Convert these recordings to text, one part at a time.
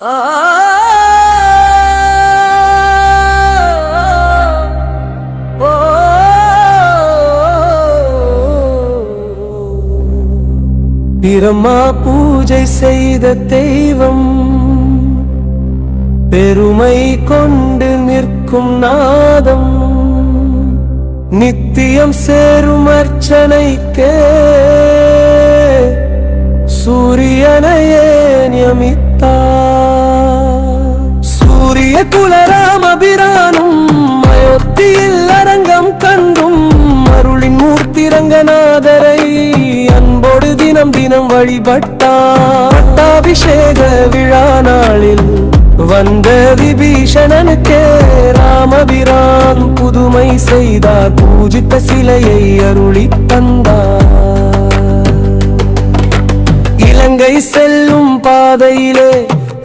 பிரம்மா பூஜை செய்த தெய்வம், பெருமை கொண்டு நிற்கும் நாதம், நித்தியம் சேரும் அர்ச்சனைக்கே சூரியனையே நியமித்தார். சூரிய குலராமபிரானும் அயோத்தியில் அரங்கம் கண்டும் அருளின் மூர்த்தி ரங்கநாதரை அன்போடு தினம் தினம் வழிபட்டார். பட்டாபிஷேக விழா நாளில் வந்த விபீஷணனுக்கே ராமபிரான் புதுமை செய்தார். பூஜித்த சிலையை அருளி தந்தார். இலங்கை செல்லும் பாதையிலே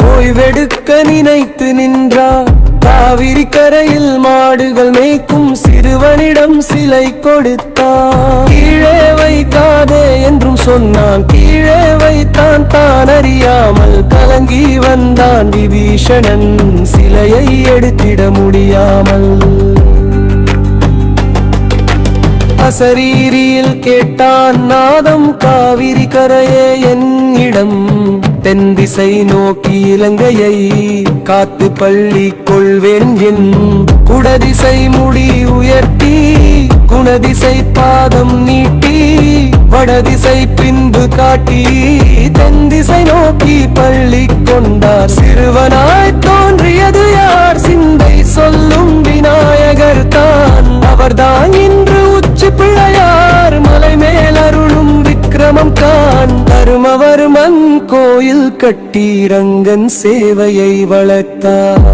ஓய்வெடுக்க நினைத்து நின்றார். காவிரி கரையில் மாடுகள் மேய்க்கும் சிறுவனிடம் சிலை கொடுத்தான். கீழே வைக்காதே என்றும் சொன்னான். கீழே வைத்தான், தான் அறியாமல் கலங்கி வந்தான். விபீஷணன் சிலையை எடுத்திட முடியாமல் அசரீரியில் கேட்டான் நாதம். காவிரி கரையே என்னிடம், தென் திசை நோக்கி இலங்கையை காத்து பள்ளி கொள்வேன் என் குடதிசை முடி உயர்த்தி குணதிசை பாதம் நீட்டி வடதிசை பின்பு காட்டி தென் திசை நோக்கி பள்ளி கொண்டார். சிறுவனாய் தோன்றியது யார்? சிந்தை சொல்லும் விநாயகர் தான். அவர்தான் இன்று உச்சி பிள்ளையார். மலை மேல் அருளும் விக்கிரமம் கான். தருமவர்மன் கோயில் கட்டி ரங்கன் சேவையை வளர்த்தார்.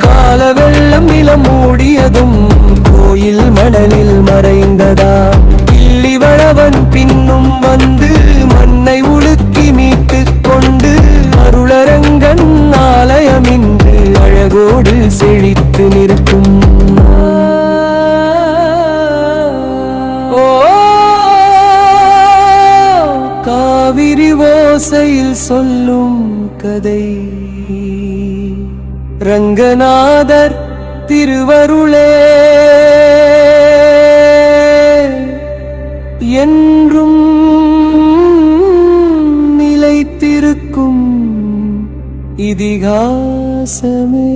கால வெள்ளம் நிலம் மூடியதும் கோயில் மணலில் மறைந்ததா. கிள்ளி வளவன் பின்னும் வந்து மண்ணை உலுக்கி மீட்டு கொண்டு அருளரங்கன் ஆலயம் இன்று அழகோடு செழித்து நிற்கும். காவிரி ஓசையில் சொல்லும் கதை ரங்கநாதர் திருவருளே என்றும் நிலைத்திருக்கும் இதிகாசமே.